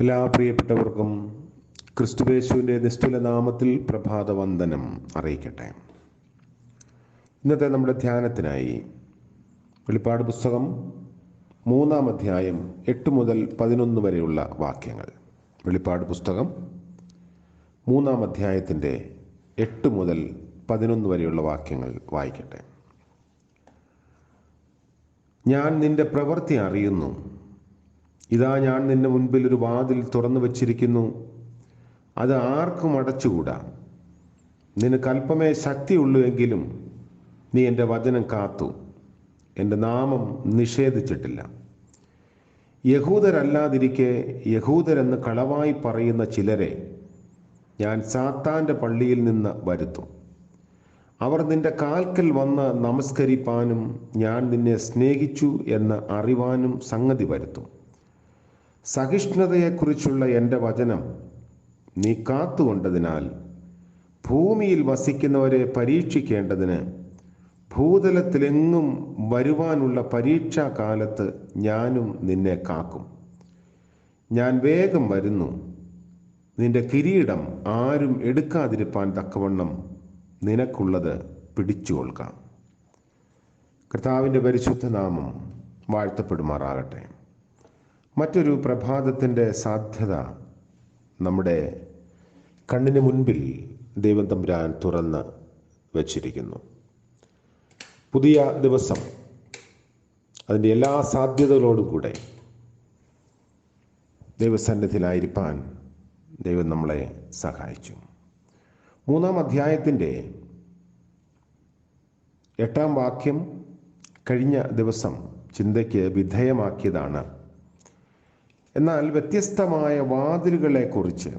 എല്ലാ പ്രിയപ്പെട്ടവർക്കും ക്രിസ്തുയേശുവിൻ്റെ നിസ്തുല നാമത്തിൽ പ്രഭാതവന്ദനം അറിയിക്കട്ടെ. ഇന്നത്തെ നമ്മുടെ ധ്യാനത്തിനായി വെളിപ്പാട് പുസ്തകം 3-ാം അധ്യായം 8 മുതൽ 11 വരെയുള്ള വാക്യങ്ങൾ. വെളിപ്പാട് പുസ്തകം 3-ാം അധ്യായത്തിൻ്റെ 8 മുതൽ 11 വരെയുള്ള വാക്യങ്ങൾ വായിക്കട്ടെ. ഞാൻ നിന്റെ പ്രവൃത്തി അറിയുന്നു. ഇതാ, ഞാൻ നിന്റെ മുൻപിൽ ഒരു വാതിൽ തുറന്നു വച്ചിരിക്കുന്നു, അത് ആർക്കും അടച്ചുകൂടാ. നിനക്ക് അല്പമേ ശക്തിയുള്ളൂ എങ്കിലും നീ എൻ്റെ വചനം കാത്തു എൻ്റെ നാമം നിഷേധിച്ചിട്ടില്ല. യഹൂദരല്ലാതിരിക്കെ യഹൂദരെന്ന് കളവായി പറയുന്ന ചിലരെ ഞാൻ സാത്താൻ്റെ പള്ളിയിൽ നിന്ന് വരുത്തും. അവർ നിന്റെ കാൽക്കൽ വന്ന് നമസ്കരിപ്പാനും ഞാൻ നിന്നെ സ്നേഹിച്ചു എന്ന് അറിവാനും സംഗതി വരുത്തും. സഹിഷ്ണുതയെക്കുറിച്ചുള്ള എൻ്റെ വചനം നീ കാത്തുകൊണ്ടതിനാൽ ഭൂമിയിൽ വസിക്കുന്നവരെ പരീക്ഷിക്കേണ്ടതിന് ഭൂതലത്തിലെങ്ങും വരുവാനുള്ള പരീക്ഷാകാലത്ത് ഞാനും നിന്നെ കാക്കും. ഞാൻ വേഗം വരുന്നു. നിന്റെ കിരീടം ആരും എടുക്കാതിരിപ്പാൻ തക്കവണ്ണം നിനക്കുള്ളത് പിടിച്ചുകൊള്ളുക. കർത്താവിൻ്റെ പരിശുദ്ധ നാമം വാഴ്ത്തപ്പെടുമാറാകട്ടെ. മറ്റൊരു പ്രഭാതത്തിൻ്റെ സാധ്യത നമ്മുടെ കണ്ണിന് മുൻപിൽ ദൈവം തമ്പുരാൻ തുറന്ന് വച്ചിരിക്കുന്നു. പുതിയ ദിവസം അതിൻ്റെ എല്ലാ സാധ്യതകളോടും കൂടെ ദൈവസന്നിധിയിലായിരിക്കാൻ ദൈവം നമ്മളെ സഹായിച്ചു. 3-ാം അധ്യായത്തിൻ്റെ 8-ാം വാക്യം കഴിഞ്ഞ ദിവസം ചിന്തയ്ക്ക് വിധേയമാക്കിയതാണ്. എന്നാൽ വ്യത്യസ്തമായ വാതിലുകളെക്കുറിച്ച്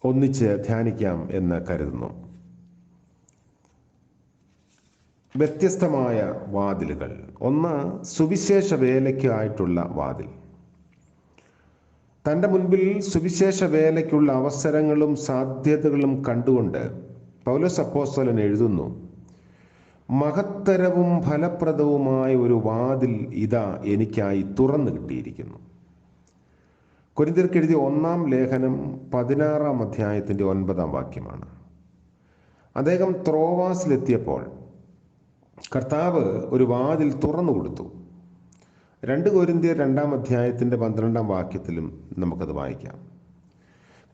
ഒന്നിച്ച് ധ്യാനിക്കാം എന്ന് കരുതുന്നു. വ്യത്യസ്തമായ വാതിലുകൾ. ഒന്ന്, സുവിശേഷ വേലയ്ക്കായിട്ടുള്ള വാതിൽ. തൻ്റെ മുൻപിൽ സുവിശേഷ വേലയ്ക്കുള്ള അവസരങ്ങളും സാധ്യതകളും കണ്ടുകൊണ്ട് പൗലോസ് അപ്പോസ്തലൻ എഴുതുന്നു, മഹത്തരവും ഫലപ്രദവുമായ ഒരു വാതിൽ ഇതാ എനിക്കായി തുറന്നു കിട്ടിയിരിക്കുന്നു. കൊരിന്ത്യർക്ക് എഴുതിയ 1-ാം ലേഖനം 16-ാം അധ്യായത്തിൻ്റെ 9-ാം വാക്യമാണ്. അദ്ദേഹം ത്രോവാസിലെത്തിയപ്പോൾ കർത്താവ് ഒരു വാതിൽ തുറന്നു കൊടുത്തു. 2 കൊരിന്ത്യർ 2-ാം അധ്യായത്തിൻ്റെ 12-ാം വാക്യത്തിലും നമുക്കത് വായിക്കാം.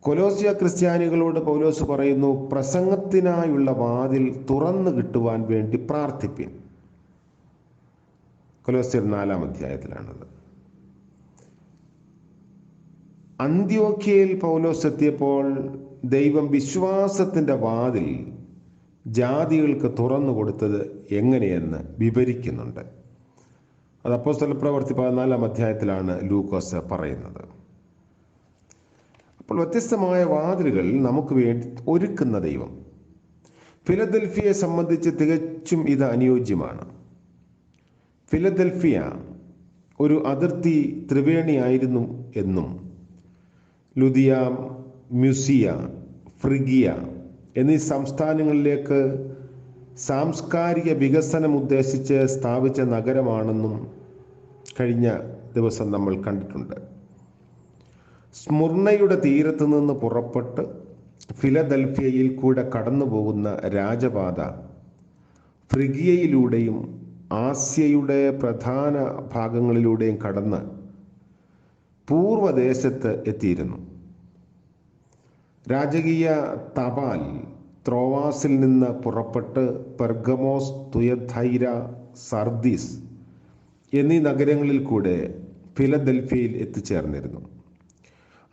കൊലോസ്യ ക്രിസ്ത്യാനികളോട് പൗലോസ് പറയുന്നു, പ്രസംഗത്തിനായുള്ള വാതിൽ തുറന്നു കിട്ടുവാൻ വേണ്ടി പ്രാർത്ഥിപ്പിൻ. കൊലോസ്യർ 4-ാം അധ്യായത്തിലാണത്. അന്ത്യോക്യയിൽ പൗലോസ് എത്തിയപ്പോൾ ദൈവം വിശ്വാസത്തിൻ്റെ വാതിൽ ജാതികൾക്ക് തുറന്നു കൊടുത്തത് എങ്ങനെയെന്ന് വിവരിക്കുന്നുണ്ട്. അത് അപ്പോസ്തല പ്രവൃത്തി 14-ാം അധ്യായത്തിലാണ് ലൂക്കോസ് പറയുന്നത്. അപ്പോൾ വ്യത്യസ്തമായ വാതിലുകൾ നമുക്ക് വേണ്ടി ഒരുക്കുന്ന ദൈവം. ഫിലദൽഫിയയെ സംബന്ധിച്ച് തികച്ചും ഇത് അനുയോജ്യമാണ്. ഫിലദൽഫിയ ഒരു അതിർത്തി ത്രിവേണിയായിരുന്നു എന്നും ലുദിയ, മ്യൂസിയ, ഫ്രിഗിയ എന്നീ സംസ്ഥാനങ്ങളിലേക്ക് സാംസ്കാരിക വികസനം ഉദ്ദേശിച്ച് സ്ഥാപിച്ച നഗരമാണെന്നും കഴിഞ്ഞ ദിവസം നമ്മൾ കണ്ടിട്ടുണ്ട്. സ്മുർണയുടെ തീരത്ത് നിന്ന് പുറപ്പെട്ട് ഫിലദൽഫിയയിൽ കൂടെ കടന്നു പോകുന്ന രാജപാത ഫ്രിഗിയയിലൂടെയും ആസ്യയുടെ പ്രധാന ഭാഗങ്ങളിലൂടെയും കടന്ന് പൂർവദേശത്ത് എത്തിയിരുന്നു. രാജകീയ തപാൽ ത്രോവാസിൽ നിന്ന് പുറപ്പെട്ട് പെർഗമോസ്, തുയഥൈര, സർദീസ് എന്നീ നഗരങ്ങളിൽ കൂടെ ഫിലദൽഫിയയിൽ എത്തിച്ചേർന്നിരുന്നു.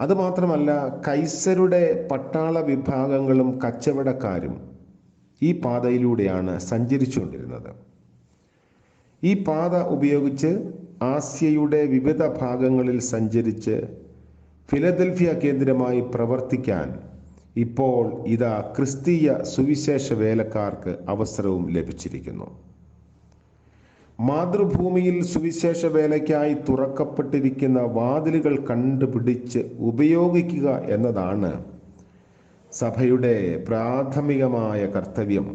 അതുമാത്രമല്ല, കൈസരുടെ പട്ടാള വിഭാഗങ്ങളും കച്ചവടക്കാരും ഈ പാതയിലൂടെയാണ് സഞ്ചരിച്ചുകൊണ്ടിരുന്നത്. ഈ പാത ഉപയോഗിച്ച് ആസ്യയുടെ വിവിധ ഭാഗങ്ങളിൽ സഞ്ചരിച്ച് ഫിലദൽഫിയ കേന്ദ്രമായി പ്രവർത്തിക്കാൻ ഇപ്പോൾ ഇതാ ക്രിസ്തീയ സുവിശേഷ വേലക്കാർക്ക് അവസരവും ലഭിച്ചിരിക്കുന്നു. മാതൃഭൂമിയിൽ സുവിശേഷ വേലയ്ക്കായി തുറക്കപ്പെട്ടിരിക്കുന്ന വാതിലുകൾ കണ്ടുപിടിച്ച് ഉപയോഗിക്കുക എന്നതാണ് സഭയുടെ പ്രാഥമികമായ കർത്തവ്യം.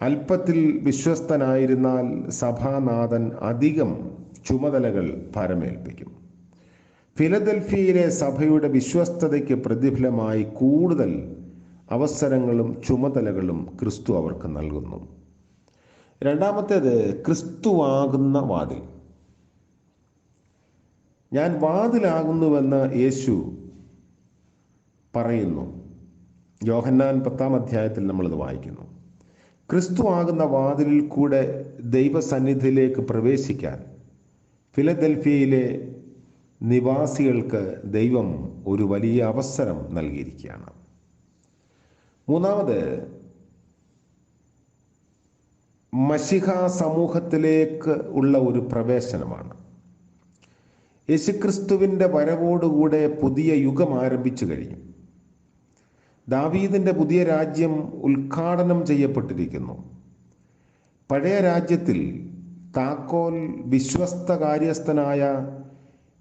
അല്പത്തിൽ വിശ്വസ്തനായിരുന്നാൽ സഭാനാഥൻ അധികം ചുമതലകൾ ഭരമേൽപ്പിക്കും. ഫിലദൽഫിയയിലെ സഭയുടെ വിശ്വസ്തതയ്ക്ക് പ്രതിഫലമായി കൂടുതൽ അവസരങ്ങളും ചുമതലകളും ക്രിസ്തു അവർക്ക് നൽകുന്നു. രണ്ടാമത്തേത്, ക്രിസ്തുവാകുന്ന വാതിൽ. ഞാൻ വാതിലാകുന്നുവെന്ന് യേശു പറയുന്നു. യോഹന്നാൻ 10-ാം അധ്യായത്തിൽ നമ്മളത് വായിക്കുന്നു. ക്രിസ്തു ആകുന്ന വാതിലിൽ കൂടെ ദൈവസന്നിധിയിലേക്ക് പ്രവേശിക്കാൻ ഫിലദൽഫിയയിലെ നിവാസികൾക്ക് ദൈവം ഒരു വലിയ അവസരം നൽകിയിരിക്കുകയാണ്. മൂന്നാമത്, മശിഹ സമൂഹത്തിലേക്ക് ഉള്ള ഒരു പ്രവേശനമാണ്. യേശുക്രിസ്തുവിൻ്റെ വരവോടുകൂടെ പുതിയ യുഗം ആരംഭിച്ചു കഴിഞ്ഞു. ദാവീദിൻ്റെ പുതിയ രാജ്യം ഉദ്ഘാടനം ചെയ്യപ്പെട്ടിരിക്കുന്നു. പഴയ രാജ്യത്തിൽ താക്കോൽ വിശ്വസ്ത കാര്യസ്ഥനായ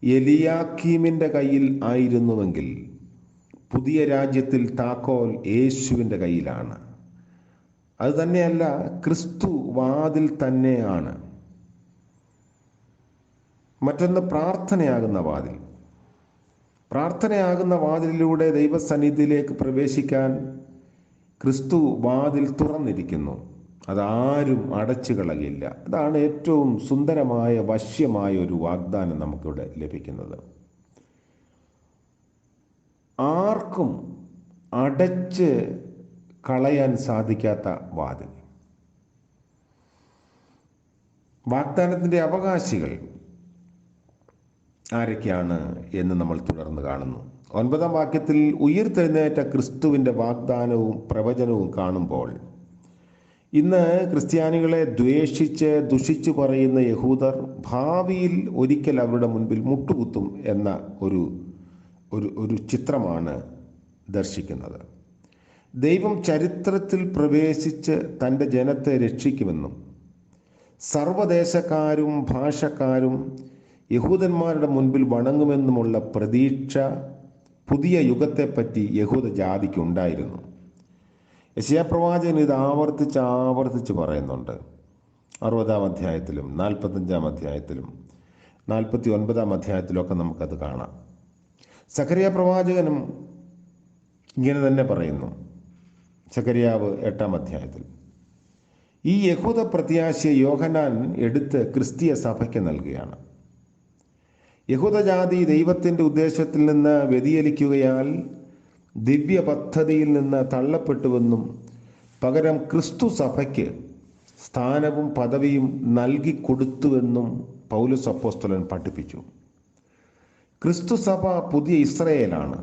എലിയാക്കീമിൻ്റെ കയ്യിൽ ആയിരുന്നുവെങ്കിൽ പുതിയ രാജ്യത്തിൽ താക്കോൽ യേശുവിൻ്റെ കയ്യിലാണ്. അതുതന്നെയല്ല, ക്രിസ്തു വാതിൽ തന്നെയാണ്. മറ്റൊന്ന്, പ്രാർത്ഥനയാകുന്ന വാതിൽ. പ്രാർത്ഥനയാകുന്ന വാതിലിലൂടെ ദൈവസന്നിധിയിലേക്ക് പ്രവേശിക്കാൻ ക്രിസ്തു വാതിൽ തുറന്നിരിക്കുന്നു. അതാരും അടച്ചു കളയില്ല. അതാണ് ഏറ്റവും സുന്ദരമായ വശ്യമായ ഒരു വാഗ്ദാനം നമുക്കിവിടെ ലഭിക്കുന്നത്. ആർക്കും അടച്ച് കളയാൻ സാധിക്കാത്ത വാതിൽ. വാഗ്ദാനത്തിൻ്റെ അവകാശികൾ ആരൊക്കെയാണ് എന്ന് നമ്മൾ തുടർന്ന് കാണുന്നു. 9-ാം വാക്യത്തിൽ ഉയിർത്തെഴുന്നേറ്റ ക്രിസ്തുവിൻ്റെ വാഗ്ദാനവും പ്രവചനവും കാണുമ്പോൾ ഇന്ന് ക്രിസ്ത്യാനികളെ ദ്വേഷിച്ച് ദുഷിച്ചു പറയുന്ന യഹൂദർ ഭാവിയിൽ ഒരിക്കൽ അവരുടെ മുൻപിൽ മുട്ടുകുത്തും എന്ന ഒരു ചിത്രമാണ് ദർശിക്കുന്നത്. ദൈവം ചരിത്രത്തിൽ പ്രവേശിച്ച് തൻ്റെ ജനത്തെ രക്ഷിക്കുമെന്നും സർവ്വദേശക്കാരും ഭാഷക്കാരും യഹൂദന്മാരുടെ മുൻപിൽ വണങ്ങുമെന്നുമുള്ള പ്രതീക്ഷ പുതിയ യുഗത്തെപ്പറ്റി യഹൂദ ജാതിക്ക് ഉണ്ടായിരുന്നു. യെശയ്യാപ്രവാചകൻ ഇത് ആവർത്തിച്ച് പറയുന്നുണ്ട്. 60-ാം അധ്യായത്തിലും 45-ാം അധ്യായത്തിലും 49-ാം അധ്യായത്തിലൊക്കെ നമുക്കത് കാണാം. സഖറിയ പ്രവാചകനും ഇങ്ങനെ തന്നെ പറയുന്നു. സഖറിയാവ് 8-ാം അധ്യായത്തിൽ ഈ യഹൂദ പ്രത്യാശയെ യോഹന്നാൻ എടുത്ത് ക്രിസ്തീയ സഭയ്ക്ക് നൽകുകയാണ്. യഹൂദജാതി ദൈവത്തിൻ്റെ ഉദ്ദേശത്തിൽ നിന്ന് വ്യതിചലിക്കുകയാൽ ദിവ്യ പദ്ധതിയിൽ നിന്ന് തള്ളപ്പെട്ടുവെന്നും പകരം ക്രിസ്തു സഭയ്ക്ക് സ്ഥാനവും പദവിയും നൽകിക്കൊടുത്തുവെന്നും പൗലോസ് അപ്പോസ്തലൻ പഠിപ്പിച്ചു. ക്രിസ്തു സഭ പുതിയ ഇസ്രായേലാണ്.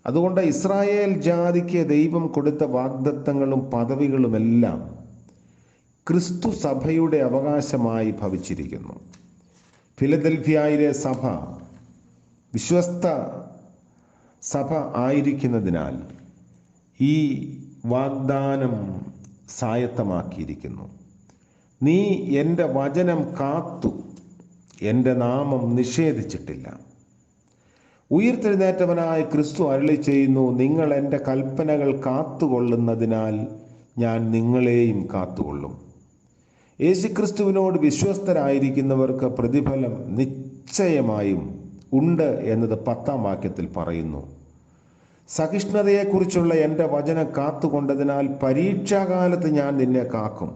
അതുകൊണ്ട് ഇസ്രായേൽ ജാതിക്ക് ദൈവം കൊടുത്ത വാഗ്ദത്തങ്ങളും പദവികളുമെല്ലാം ക്രിസ്തു സഭയുടെ അവകാശമായി ഭവിച്ചിരിക്കുന്നു. ഫിലദൽഫിയയിലെ സഭ വിശ്വസ്ത സഭ ആയിരിക്കുന്നതിനാൽ ഈ വാഗ്ദാനം സ്വായത്തമാക്കിയിരിക്കുന്നു. നീ എൻ്റെ വചനം കാത്തു, എൻ്റെ നാമം നിഷേധിച്ചിട്ടില്ല. ഉയിർത്തെഴുന്നേറ്റവനായ ക്രിസ്തു അരുളി ചെയ്യുന്നു, നിങ്ങൾ എൻ്റെ കൽപ്പനകൾ കാത്തുകൊള്ളുന്നതിനാൽ ഞാൻ നിങ്ങളെയും കാത്തുകൊള്ളും. യേശുക്രിസ്തുവിനോട് വിശ്വസ്തരായിരിക്കുന്നവർക്ക് പ്രതിഫലം നിശ്ചയമായും ഉണ്ട് എന്നത് 10-ാം വാക്യത്തിൽ പറയുന്നു. സഹിഷ്ണുതയെക്കുറിച്ചുള്ള എൻ്റെ വചനം കാത്തുകൊണ്ടതിനാൽ പരീക്ഷാകാലത്ത് ഞാൻ നിന്നെ കാക്കും.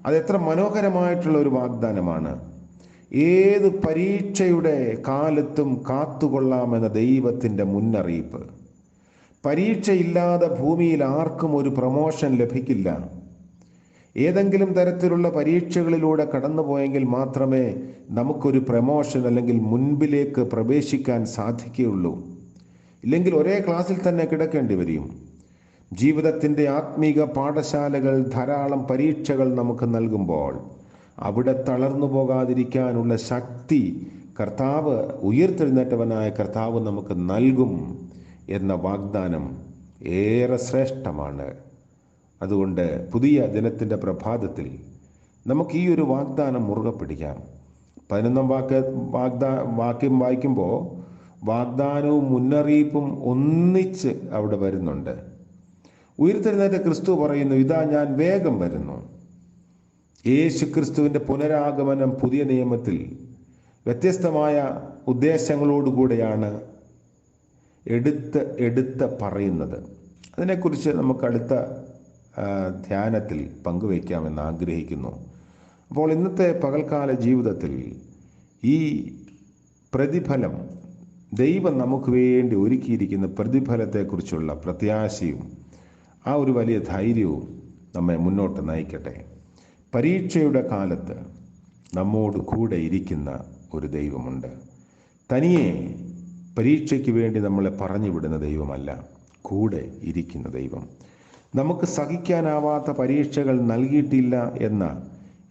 അതെത്ര മനോഹരമായിട്ടുള്ള ഒരു വാഗ്ദാനമാണ്. ഏത് പരീക്ഷയുടെ കാലത്തും കാത്തുകൊള്ളാമെന്ന ദൈവത്തിൻ്റെ മുന്നറിയിപ്പ്. പരീക്ഷയില്ലാതെ ഭൂമിയിൽ ആർക്കും ഒരു പ്രമോഷൻ ലഭിക്കില്ല. ഏതെങ്കിലും തരത്തിലുള്ള പരീക്ഷകളിലൂടെ കടന്നുപോയെങ്കിൽ മാത്രമേ നമുക്കൊരു പ്രമോഷൻ അല്ലെങ്കിൽ മുൻപിലേക്ക് പ്രവേശിക്കാൻ സാധിക്കുകയുള്ളൂ. ഇല്ലെങ്കിൽ ഒരേ ക്ലാസ്സിൽ തന്നെ കിടക്കേണ്ടി വരും. ജീവിതത്തിൻ്റെ ആത്മീക പാഠശാലകൾ ധാരാളം പരീക്ഷകൾ നമുക്ക് നൽകുമ്പോൾ അവിടെ തളർന്നു പോകാതിരിക്കാനുള്ള ശക്തി കർത്താവ്, ഉയിർത്തെഴുന്നേറ്റവനായ കർത്താവ് നമുക്ക് നൽകും എന്ന വാഗ്ദാനം ഏറെ ശ്രേഷ്ഠമാണ്. അതുകൊണ്ട് പുതിയ ദിനത്തിൻ്റെ പ്രഭാതത്തിൽ നമുക്ക് ഈ ഒരു വാഗ്ദാനം മുറുകെ പിടിക്കാം. 11-ാം വാക്യം വായിക്കുമ്പോൾ വാഗ്ദാനവും മുന്നറിയിപ്പും ഒന്നിച്ച് അവിടെ വരുന്നുണ്ട്. ഉയിർത്തെഴുന്നേറ്റ ക്രിസ്തു പറയുന്നു, ഇതാ ഞാൻ വേഗം വരുന്നു, യേശുക്രിസ്തുവിൻ്റെ പുനരാഗമനം പുതിയ നിയമത്തിൽ വ്യത്യസ്തമായ ഉദ്ദേശങ്ങളോടുകൂടെയാണ് എടുത്ത് പറയുന്നത്. അതിനെക്കുറിച്ച് നമുക്ക് അടുത്ത ധ്യാനത്തിൽ പങ്കുവയ്ക്കാമെന്ന് ആഗ്രഹിക്കുന്നു. അപ്പോൾ ഇന്നത്തെ പകൽക്കാല ജീവിതത്തിൽ ഈ പ്രതിഫലം, ദൈവം നമുക്ക് വേണ്ടി ഒരുക്കിയിരിക്കുന്ന പ്രതിഫലത്തെക്കുറിച്ചുള്ള പ്രത്യാശയും ആ ഒരു വലിയ ധൈര്യവും നമ്മെ മുന്നോട്ട് നയിക്കട്ടെ. പരീക്ഷയുടെ കാലത്ത് നമ്മോട് കൂടെ ഇരിക്കുന്ന ഒരു ദൈവമുണ്ട്. തനിയെ പരീക്ഷയ്ക്ക് വേണ്ടി നമ്മളെ പറഞ്ഞു വിടുന്ന ദൈവമല്ല, കൂടെ ഇരിക്കുന്ന ദൈവം. നമുക്ക് സഹിക്കാനാവാത്ത പരീക്ഷകൾ നൽകിയിട്ടില്ല എന്ന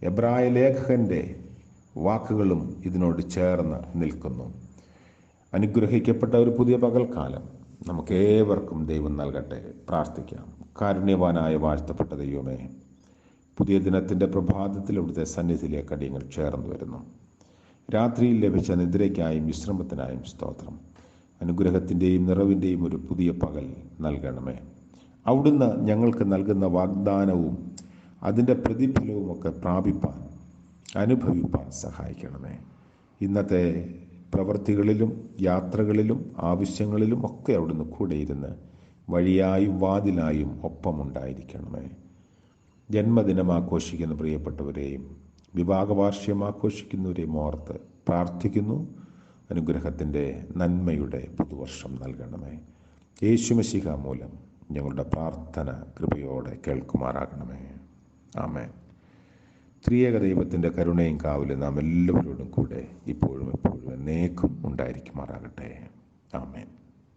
എബ്രായ ലേഖകൻ്റെ വാക്കുകളും ഇതിനോട് ചേർന്ന് നിൽക്കുന്നു. അനുഗ്രഹിക്കപ്പെട്ട ഒരു പുതിയ പകൽക്കാലം നമുക്കേവർക്കും ദൈവം നൽകട്ടെ. പ്രാർത്ഥിക്കാം. കാരുണ്യവാനായ വാഴ്ത്തപ്പെട്ട ദൈവമേ, പുതിയ ദിനത്തിൻ്റെ പ്രഭാതത്തിൽ അവിടുത്തെ സന്നിധിയിലേക്ക് അടിയങ്ങൾ ചേർന്ന് വരുന്നു. രാത്രിയിൽ ലഭിച്ച നിദ്രയ്ക്കായും വിശ്രമത്തിനായും സ്തോത്രം. അനുഗ്രഹത്തിൻ്റെയും നിറവിൻ്റെയും ഒരു പുതിയ പകൽ നൽകണമേ. അവിടുന്ന് ഞങ്ങൾക്ക് നൽകുന്ന വാഗ്ദാനവും അതിൻ്റെ പ്രതിഫലവുമൊക്കെ പ്രാപിപ്പാൻ, അനുഭവിപ്പാൻ സഹായിക്കണമേ. ഇന്നത്തെ പ്രവൃത്തികളിലും യാത്രകളിലും ആവശ്യങ്ങളിലും ഒക്കെ അവിടുന്ന് കൂടെ ഇരുന്ന് വഴിയായും വാതിലായും ഒപ്പമുണ്ടായിരിക്കണമേ. ജന്മദിനം ആഘോഷിക്കുന്ന പ്രിയപ്പെട്ടവരെയും വിവാഹവാർഷികം ആഘോഷിക്കുന്നവരെയും ഓർത്ത് പ്രാർത്ഥിക്കുന്നു. അനുഗ്രഹത്തിൻ്റെ നന്മയുടെ പുതുവർഷം നൽകണമേ. യേശുമശിഹ മൂലം ഞങ്ങളുടെ പ്രാർത്ഥന കൃപയോടെ കേൾക്കുമാറാകണമേ. ആമേൻ. ത്രിയേക ദൈവത്തിൻ്റെ കരുണയും കാവലും നാം എല്ലാവരോടും കൂടെ ഇപ്പോഴും എപ്പോഴും എന്നേക്കും ഉണ്ടായിരിക്കുമാറാകട്ടെ. ആമേൻ.